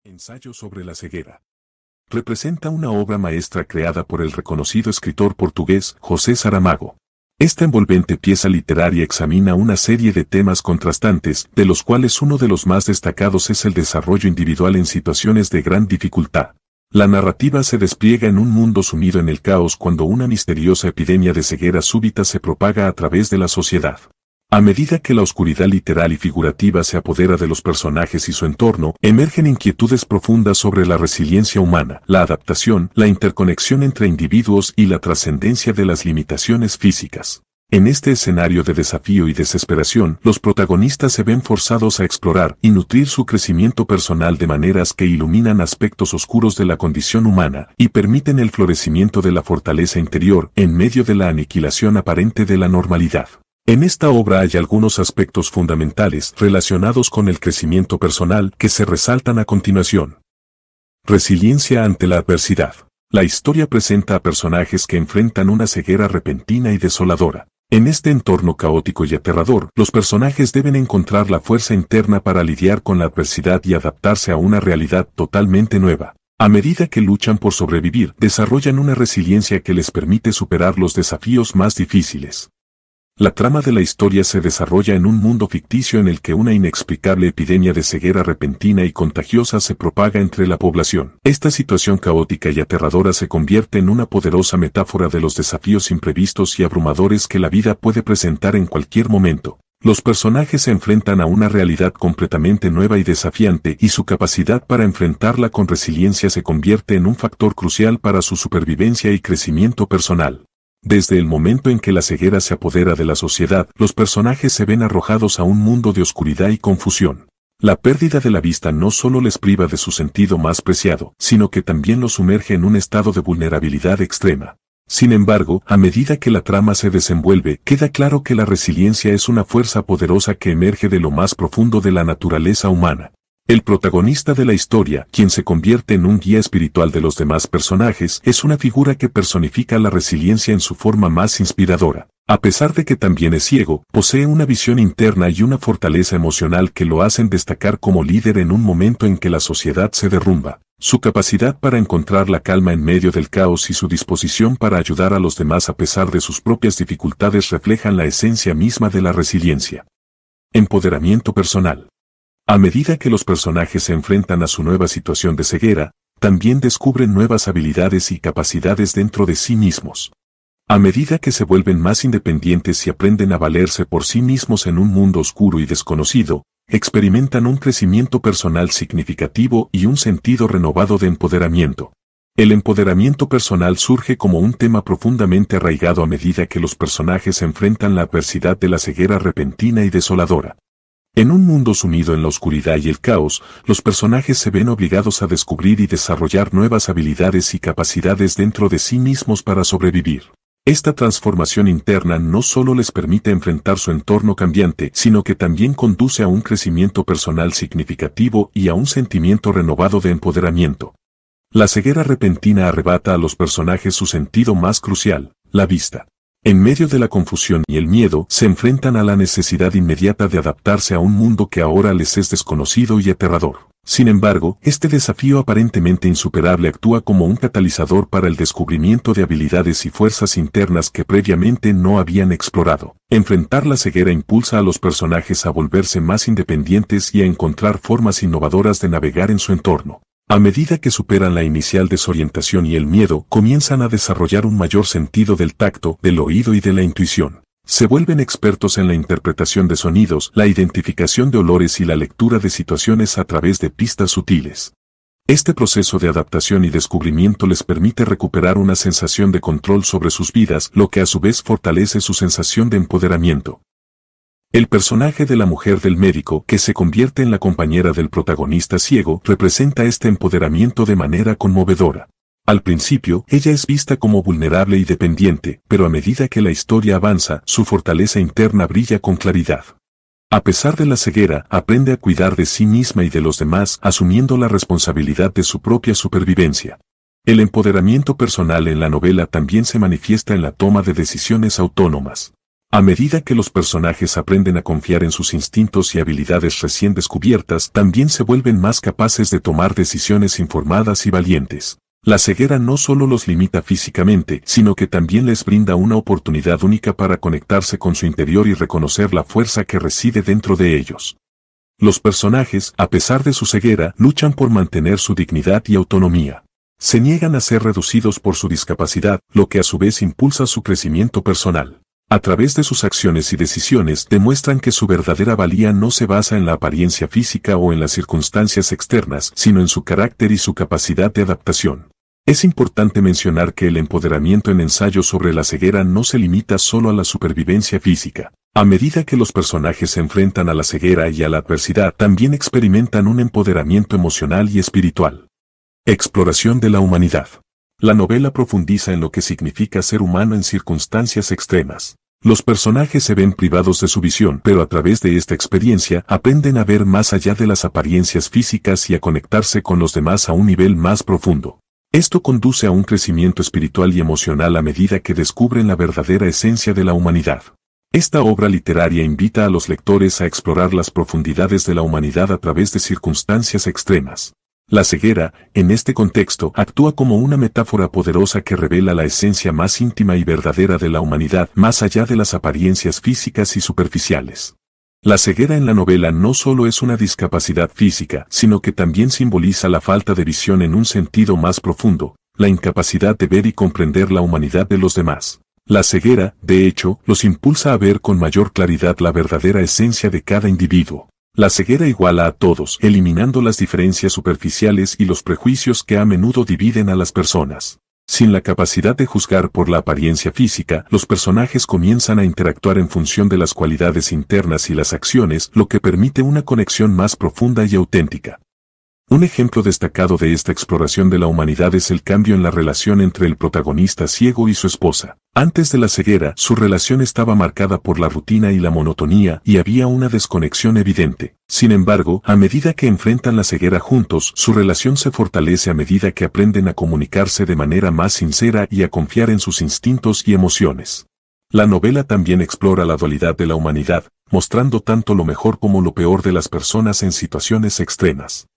Ensayo sobre la ceguera. Representa una obra maestra creada por el reconocido escritor portugués José Saramago. Esta envolvente pieza literaria examina una serie de temas contrastantes, de los cuales uno de los más destacados es el desarrollo individual en situaciones de gran dificultad. La narrativa se despliega en un mundo sumido en el caos cuando una misteriosa epidemia de ceguera súbita se propaga a través de la sociedad. A medida que la oscuridad literal y figurativa se apodera de los personajes y su entorno, emergen inquietudes profundas sobre la resiliencia humana, la adaptación, la interconexión entre individuos y la trascendencia de las limitaciones físicas. En este escenario de desafío y desesperación, los protagonistas se ven forzados a explorar y nutrir su crecimiento personal de maneras que iluminan aspectos oscuros de la condición humana y permiten el florecimiento de la fortaleza interior en medio de la aniquilación aparente de la normalidad. En esta obra hay algunos aspectos fundamentales relacionados con el crecimiento personal que se resaltan a continuación. Resiliencia ante la adversidad. La historia presenta a personajes que enfrentan una ceguera repentina y desoladora. En este entorno caótico y aterrador, los personajes deben encontrar la fuerza interna para lidiar con la adversidad y adaptarse a una realidad totalmente nueva. A medida que luchan por sobrevivir, desarrollan una resiliencia que les permite superar los desafíos más difíciles. La trama de la historia se desarrolla en un mundo ficticio en el que una inexplicable epidemia de ceguera repentina y contagiosa se propaga entre la población. Esta situación caótica y aterradora se convierte en una poderosa metáfora de los desafíos imprevistos y abrumadores que la vida puede presentar en cualquier momento. Los personajes se enfrentan a una realidad completamente nueva y desafiante y su capacidad para enfrentarla con resiliencia se convierte en un factor crucial para su supervivencia y crecimiento personal. Desde el momento en que la ceguera se apodera de la sociedad, los personajes se ven arrojados a un mundo de oscuridad y confusión. La pérdida de la vista no solo les priva de su sentido más preciado, sino que también los sumerge en un estado de vulnerabilidad extrema. Sin embargo, a medida que la trama se desenvuelve, queda claro que la resiliencia es una fuerza poderosa que emerge de lo más profundo de la naturaleza humana. El protagonista de la historia, quien se convierte en un guía espiritual de los demás personajes, es una figura que personifica la resiliencia en su forma más inspiradora. A pesar de que también es ciego, posee una visión interna y una fortaleza emocional que lo hacen destacar como líder en un momento en que la sociedad se derrumba. Su capacidad para encontrar la calma en medio del caos y su disposición para ayudar a los demás a pesar de sus propias dificultades reflejan la esencia misma de la resiliencia. Empoderamiento personal. A medida que los personajes se enfrentan a su nueva situación de ceguera, también descubren nuevas habilidades y capacidades dentro de sí mismos. A medida que se vuelven más independientes y aprenden a valerse por sí mismos en un mundo oscuro y desconocido, experimentan un crecimiento personal significativo y un sentido renovado de empoderamiento. El empoderamiento personal surge como un tema profundamente arraigado a medida que los personajes enfrentan la adversidad de la ceguera repentina y desoladora. En un mundo sumido en la oscuridad y el caos, los personajes se ven obligados a descubrir y desarrollar nuevas habilidades y capacidades dentro de sí mismos para sobrevivir. Esta transformación interna no solo les permite enfrentar su entorno cambiante, sino que también conduce a un crecimiento personal significativo y a un sentimiento renovado de empoderamiento. La ceguera repentina arrebata a los personajes su sentido más crucial, la vista. En medio de la confusión y el miedo, se enfrentan a la necesidad inmediata de adaptarse a un mundo que ahora les es desconocido y aterrador. Sin embargo, este desafío aparentemente insuperable actúa como un catalizador para el descubrimiento de habilidades y fuerzas internas que previamente no habían explorado. Enfrentar la ceguera impulsa a los personajes a volverse más independientes y a encontrar formas innovadoras de navegar en su entorno. A medida que superan la inicial desorientación y el miedo, comienzan a desarrollar un mayor sentido del tacto, del oído y de la intuición. Se vuelven expertos en la interpretación de sonidos, la identificación de olores y la lectura de situaciones a través de pistas sutiles. Este proceso de adaptación y descubrimiento les permite recuperar una sensación de control sobre sus vidas, lo que a su vez fortalece su sensación de empoderamiento. El personaje de la mujer del médico, que se convierte en la compañera del protagonista ciego, representa este empoderamiento de manera conmovedora. Al principio, ella es vista como vulnerable y dependiente, pero a medida que la historia avanza, su fortaleza interna brilla con claridad. A pesar de la ceguera, aprende a cuidar de sí misma y de los demás, asumiendo la responsabilidad de su propia supervivencia. El empoderamiento personal en la novela también se manifiesta en la toma de decisiones autónomas. A medida que los personajes aprenden a confiar en sus instintos y habilidades recién descubiertas, también se vuelven más capaces de tomar decisiones informadas y valientes. La ceguera no solo los limita físicamente, sino que también les brinda una oportunidad única para conectarse con su interior y reconocer la fuerza que reside dentro de ellos. Los personajes, a pesar de su ceguera, luchan por mantener su dignidad y autonomía. Se niegan a ser reducidos por su discapacidad, lo que a su vez impulsa su crecimiento personal. A través de sus acciones y decisiones demuestran que su verdadera valía no se basa en la apariencia física o en las circunstancias externas, sino en su carácter y su capacidad de adaptación. Es importante mencionar que el empoderamiento en ensayos sobre la ceguera no se limita solo a la supervivencia física. A medida que los personajes se enfrentan a la ceguera y a la adversidad, también experimentan un empoderamiento emocional y espiritual. Exploración de la humanidad. La novela profundiza en lo que significa ser humano en circunstancias extremas. Los personajes se ven privados de su visión, pero a través de esta experiencia aprenden a ver más allá de las apariencias físicas y a conectarse con los demás a un nivel más profundo. Esto conduce a un crecimiento espiritual y emocional a medida que descubren la verdadera esencia de la humanidad. Esta obra literaria invita a los lectores a explorar las profundidades de la humanidad a través de circunstancias extremas. La ceguera, en este contexto, actúa como una metáfora poderosa que revela la esencia más íntima y verdadera de la humanidad, más allá de las apariencias físicas y superficiales. La ceguera en la novela no solo es una discapacidad física, sino que también simboliza la falta de visión en un sentido más profundo, la incapacidad de ver y comprender la humanidad de los demás. La ceguera, de hecho, los impulsa a ver con mayor claridad la verdadera esencia de cada individuo. La ceguera iguala a todos, eliminando las diferencias superficiales y los prejuicios que a menudo dividen a las personas. Sin la capacidad de juzgar por la apariencia física, los personajes comienzan a interactuar en función de las cualidades internas y las acciones, lo que permite una conexión más profunda y auténtica. Un ejemplo destacado de esta exploración de la humanidad es el cambio en la relación entre el protagonista ciego y su esposa. Antes de la ceguera, su relación estaba marcada por la rutina y la monotonía, y había una desconexión evidente. Sin embargo, a medida que enfrentan la ceguera juntos, su relación se fortalece a medida que aprenden a comunicarse de manera más sincera y a confiar en sus instintos y emociones. La novela también explora la dualidad de la humanidad, mostrando tanto lo mejor como lo peor de las personas en situaciones extremas.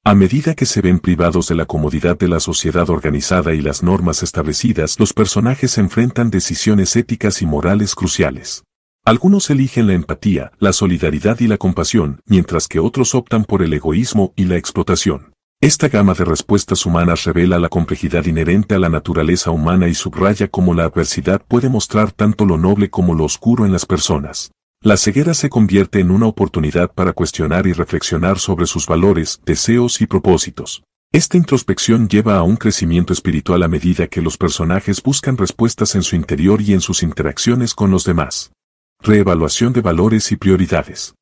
A medida que se ven privados de la comodidad de la sociedad organizada y las normas establecidas, los personajes enfrentan decisiones éticas y morales cruciales. Algunos eligen la empatía, la solidaridad y la compasión, mientras que otros optan por el egoísmo y la explotación. Esta gama de respuestas humanas revela la complejidad inherente a la naturaleza humana y subraya cómo la adversidad puede mostrar tanto lo noble como lo oscuro en las personas. La ceguera se convierte en una oportunidad para cuestionar y reflexionar sobre sus valores, deseos y propósitos. Esta introspección lleva a un crecimiento espiritual a medida que los personajes buscan respuestas en su interior y en sus interacciones con los demás. Reevaluación de valores y prioridades.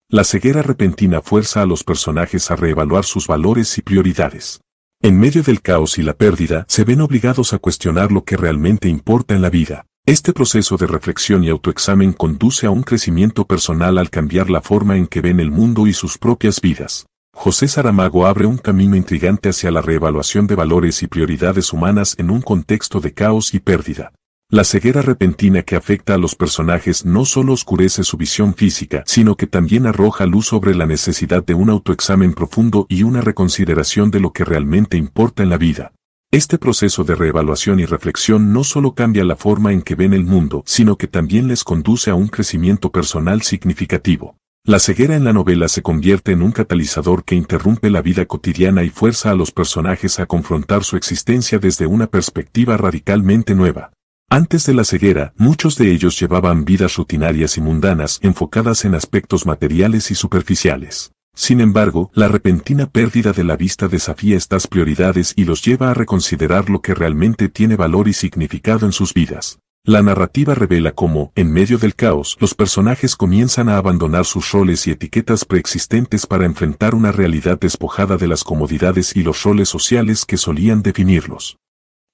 La ceguera repentina fuerza a los personajes a reevaluar sus valores y prioridades. En medio del caos y la pérdida, se ven obligados a cuestionar lo que realmente importa en la vida. Este proceso de reflexión y autoexamen conduce a un crecimiento personal al cambiar la forma en que ven el mundo y sus propias vidas. José Saramago abre un camino intrigante hacia la reevaluación de valores y prioridades humanas en un contexto de caos y pérdida. La ceguera repentina que afecta a los personajes no solo oscurece su visión física, sino que también arroja luz sobre la necesidad de un autoexamen profundo y una reconsideración de lo que realmente importa en la vida. Este proceso de reevaluación y reflexión no solo cambia la forma en que ven el mundo, sino que también les conduce a un crecimiento personal significativo. La ceguera en la novela se convierte en un catalizador que interrumpe la vida cotidiana y fuerza a los personajes a confrontar su existencia desde una perspectiva radicalmente nueva. Antes de la ceguera, muchos de ellos llevaban vidas rutinarias y mundanas, enfocadas en aspectos materiales y superficiales. Sin embargo, la repentina pérdida de la vista desafía estas prioridades y los lleva a reconsiderar lo que realmente tiene valor y significado en sus vidas. La narrativa revela cómo, en medio del caos, los personajes comienzan a abandonar sus roles y etiquetas preexistentes para enfrentar una realidad despojada de las comodidades y los roles sociales que solían definirlos.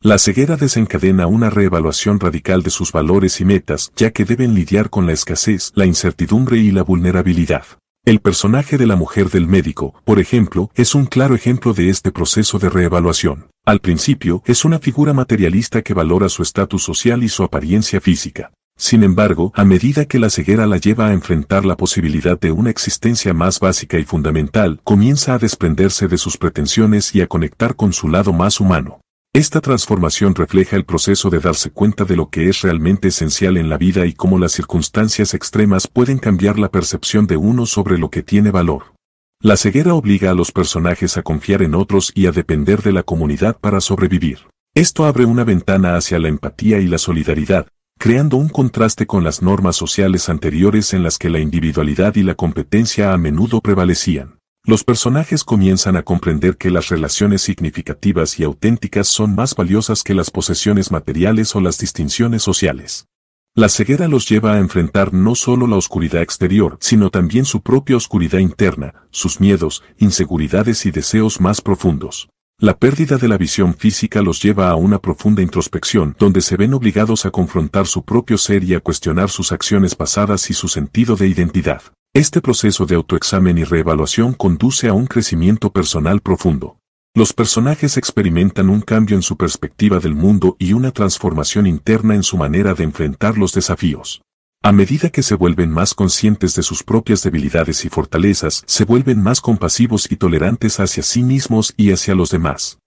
La ceguera desencadena una reevaluación radical de sus valores y metas, ya que deben lidiar con la escasez, la incertidumbre y la vulnerabilidad. El personaje de la mujer del médico, por ejemplo, es un claro ejemplo de este proceso de reevaluación. Al principio, es una figura materialista que valora su estatus social y su apariencia física. Sin embargo, a medida que la ceguera la lleva a enfrentar la posibilidad de una existencia más básica y fundamental, comienza a desprenderse de sus pretensiones y a conectar con su lado más humano. Esta transformación refleja el proceso de darse cuenta de lo que es realmente esencial en la vida y cómo las circunstancias extremas pueden cambiar la percepción de uno sobre lo que tiene valor. La ceguera obliga a los personajes a confiar en otros y a depender de la comunidad para sobrevivir. Esto abre una ventana hacia la empatía y la solidaridad, creando un contraste con las normas sociales anteriores en las que la individualidad y la competencia a menudo prevalecían. Los personajes comienzan a comprender que las relaciones significativas y auténticas son más valiosas que las posesiones materiales o las distinciones sociales. La ceguera los lleva a enfrentar no solo la oscuridad exterior, sino también su propia oscuridad interna, sus miedos, inseguridades y deseos más profundos. La pérdida de la visión física los lleva a una profunda introspección, donde se ven obligados a confrontar su propio ser y a cuestionar sus acciones pasadas y su sentido de identidad. Este proceso de autoexamen y reevaluación conduce a un crecimiento personal profundo. Los personajes experimentan un cambio en su perspectiva del mundo y una transformación interna en su manera de enfrentar los desafíos. A medida que se vuelven más conscientes de sus propias debilidades y fortalezas, se vuelven más compasivos y tolerantes hacia sí mismos y hacia los demás.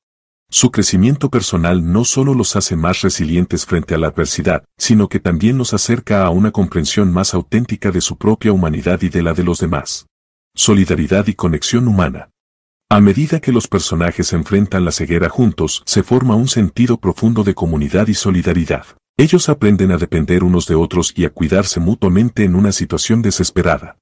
Su crecimiento personal no solo los hace más resilientes frente a la adversidad, sino que también los acerca a una comprensión más auténtica de su propia humanidad y de la de los demás. Solidaridad y conexión humana. A medida que los personajes enfrentan la ceguera juntos, se forma un sentido profundo de comunidad y solidaridad. Ellos aprenden a depender unos de otros y a cuidarse mutuamente en una situación desesperada.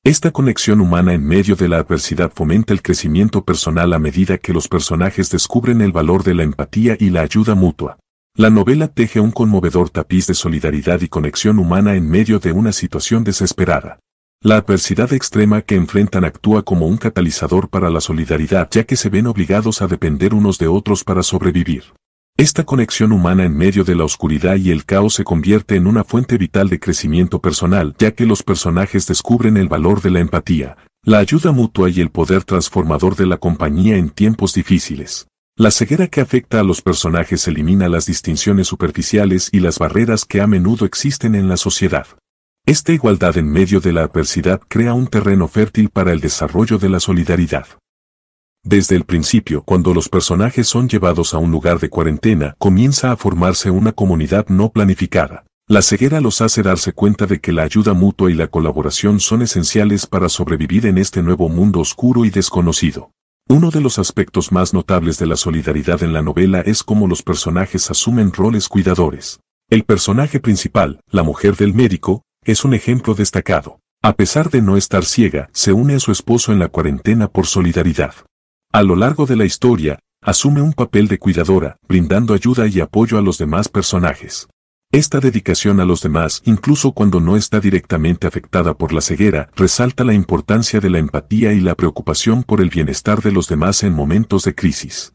Esta conexión humana en medio de la adversidad fomenta el crecimiento personal a medida que los personajes descubren el valor de la empatía y la ayuda mutua. La novela teje un conmovedor tapiz de solidaridad y conexión humana en medio de una situación desesperada. La adversidad extrema que enfrentan actúa como un catalizador para la solidaridad, ya que se ven obligados a depender unos de otros para sobrevivir. Esta conexión humana en medio de la oscuridad y el caos se convierte en una fuente vital de crecimiento personal, ya que los personajes descubren el valor de la empatía, la ayuda mutua y el poder transformador de la compañía en tiempos difíciles. La ceguera que afecta a los personajes elimina las distinciones superficiales y las barreras que a menudo existen en la sociedad. Esta igualdad en medio de la adversidad crea un terreno fértil para el desarrollo de la solidaridad. Desde el principio, cuando los personajes son llevados a un lugar de cuarentena, comienza a formarse una comunidad no planificada. La ceguera los hace darse cuenta de que la ayuda mutua y la colaboración son esenciales para sobrevivir en este nuevo mundo oscuro y desconocido. Uno de los aspectos más notables de la solidaridad en la novela es cómo los personajes asumen roles cuidadores. El personaje principal, la mujer del médico, es un ejemplo destacado. A pesar de no estar ciega, se une a su esposo en la cuarentena por solidaridad. A lo largo de la historia, asume un papel de cuidadora, brindando ayuda y apoyo a los demás personajes. Esta dedicación a los demás, incluso cuando no está directamente afectada por la ceguera, resalta la importancia de la empatía y la preocupación por el bienestar de los demás en momentos de crisis.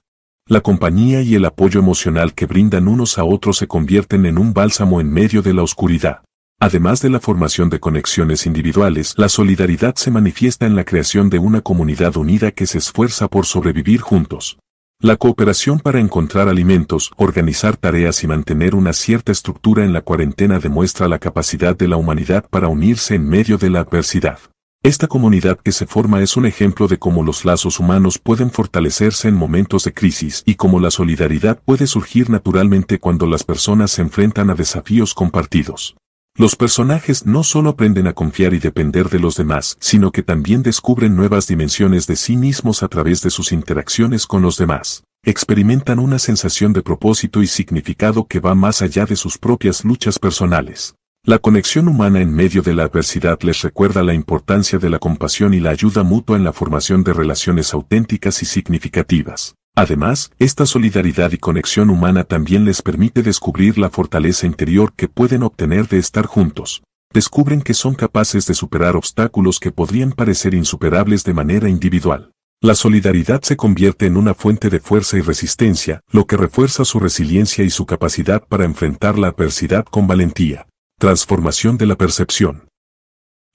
La compañía y el apoyo emocional que brindan unos a otros se convierten en un bálsamo en medio de la oscuridad. Además de la formación de conexiones individuales, la solidaridad se manifiesta en la creación de una comunidad unida que se esfuerza por sobrevivir juntos. La cooperación para encontrar alimentos, organizar tareas y mantener una cierta estructura en la cuarentena demuestra la capacidad de la humanidad para unirse en medio de la adversidad. Esta comunidad que se forma es un ejemplo de cómo los lazos humanos pueden fortalecerse en momentos de crisis y cómo la solidaridad puede surgir naturalmente cuando las personas se enfrentan a desafíos compartidos. Los personajes no solo aprenden a confiar y depender de los demás, sino que también descubren nuevas dimensiones de sí mismos a través de sus interacciones con los demás. Experimentan una sensación de propósito y significado que va más allá de sus propias luchas personales. La conexión humana en medio de la adversidad les recuerda la importancia de la compasión y la ayuda mutua en la formación de relaciones auténticas y significativas. Además, esta solidaridad y conexión humana también les permite descubrir la fortaleza interior que pueden obtener de estar juntos. Descubren que son capaces de superar obstáculos que podrían parecer insuperables de manera individual. La solidaridad se convierte en una fuente de fuerza y resistencia, lo que refuerza su resiliencia y su capacidad para enfrentar la adversidad con valentía. Transformación de la percepción.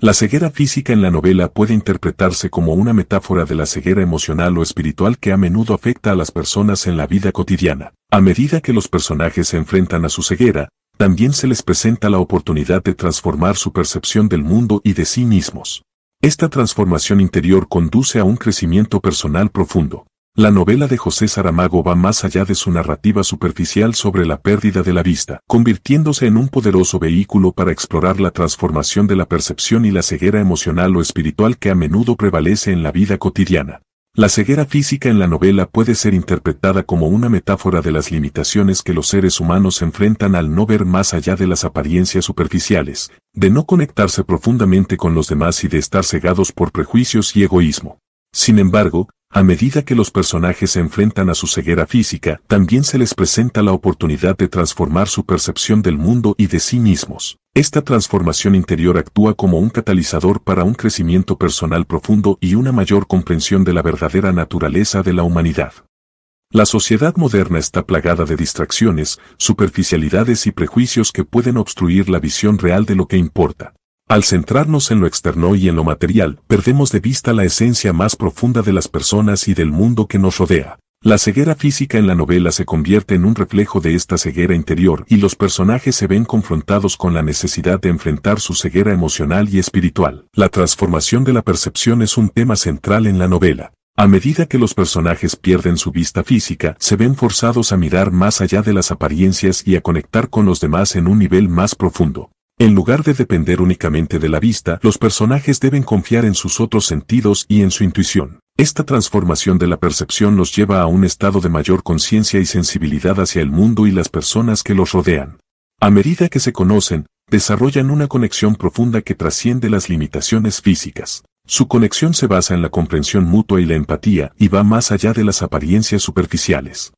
La ceguera física en la novela puede interpretarse como una metáfora de la ceguera emocional o espiritual que a menudo afecta a las personas en la vida cotidiana. A medida que los personajes se enfrentan a su ceguera, también se les presenta la oportunidad de transformar su percepción del mundo y de sí mismos. Esta transformación interior conduce a un crecimiento personal profundo. La novela de José Saramago va más allá de su narrativa superficial sobre la pérdida de la vista, convirtiéndose en un poderoso vehículo para explorar la transformación de la percepción y la ceguera emocional o espiritual que a menudo prevalece en la vida cotidiana. La ceguera física en la novela puede ser interpretada como una metáfora de las limitaciones que los seres humanos enfrentan al no ver más allá de las apariencias superficiales, de no conectarse profundamente con los demás y de estar cegados por prejuicios y egoísmo. Sin embargo, a medida que los personajes se enfrentan a su ceguera física, también se les presenta la oportunidad de transformar su percepción del mundo y de sí mismos. Esta transformación interior actúa como un catalizador para un crecimiento personal profundo y una mayor comprensión de la verdadera naturaleza de la humanidad. La sociedad moderna está plagada de distracciones, superficialidades y prejuicios que pueden obstruir la visión real de lo que importa. Al centrarnos en lo externo y en lo material, perdemos de vista la esencia más profunda de las personas y del mundo que nos rodea. La ceguera física en la novela se convierte en un reflejo de esta ceguera interior y los personajes se ven confrontados con la necesidad de enfrentar su ceguera emocional y espiritual. La transformación de la percepción es un tema central en la novela. A medida que los personajes pierden su vista física, se ven forzados a mirar más allá de las apariencias y a conectar con los demás en un nivel más profundo. En lugar de depender únicamente de la vista, los personajes deben confiar en sus otros sentidos y en su intuición. Esta transformación de la percepción los lleva a un estado de mayor conciencia y sensibilidad hacia el mundo y las personas que los rodean. A medida que se conocen, desarrollan una conexión profunda que trasciende las limitaciones físicas. Su conexión se basa en la comprensión mutua y la empatía, y va más allá de las apariencias superficiales.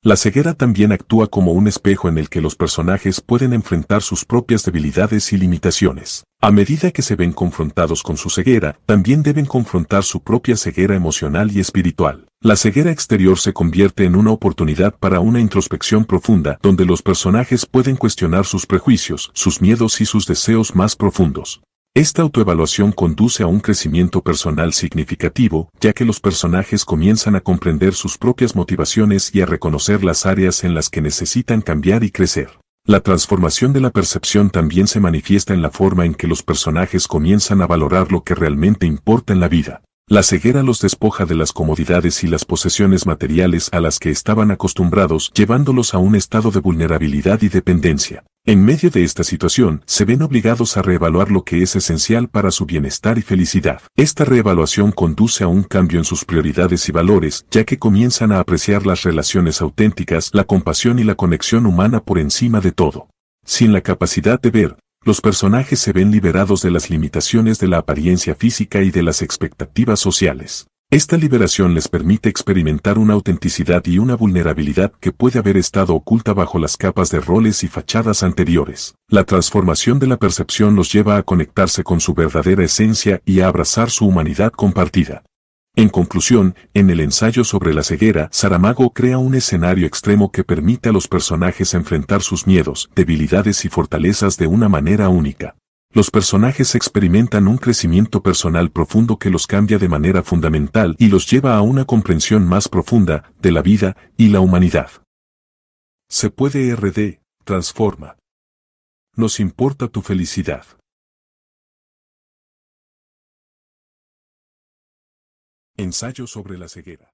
La ceguera también actúa como un espejo en el que los personajes pueden enfrentar sus propias debilidades y limitaciones. A medida que se ven confrontados con su ceguera, también deben confrontar su propia ceguera emocional y espiritual. La ceguera exterior se convierte en una oportunidad para una introspección profunda, donde los personajes pueden cuestionar sus prejuicios, sus miedos y sus deseos más profundos. Esta autoevaluación conduce a un crecimiento personal significativo, ya que los personajes comienzan a comprender sus propias motivaciones y a reconocer las áreas en las que necesitan cambiar y crecer. La transformación de la percepción también se manifiesta en la forma en que los personajes comienzan a valorar lo que realmente importa en la vida. La ceguera los despoja de las comodidades y las posesiones materiales a las que estaban acostumbrados, llevándolos a un estado de vulnerabilidad y dependencia. En medio de esta situación, se ven obligados a reevaluar lo que es esencial para su bienestar y felicidad. Esta reevaluación conduce a un cambio en sus prioridades y valores, ya que comienzan a apreciar las relaciones auténticas, la compasión y la conexión humana por encima de todo. Sin la capacidad de ver, los personajes se ven liberados de las limitaciones de la apariencia física y de las expectativas sociales. Esta liberación les permite experimentar una autenticidad y una vulnerabilidad que puede haber estado oculta bajo las capas de roles y fachadas anteriores. La transformación de la percepción los lleva a conectarse con su verdadera esencia y a abrazar su humanidad compartida. En conclusión, en el ensayo sobre la ceguera, Saramago crea un escenario extremo que permite a los personajes enfrentar sus miedos, debilidades y fortalezas de una manera única. Los personajes experimentan un crecimiento personal profundo que los cambia de manera fundamental y los lleva a una comprensión más profunda de la vida y la humanidad. Se puede transforma. Nos importa tu felicidad. Ensayo sobre la ceguera.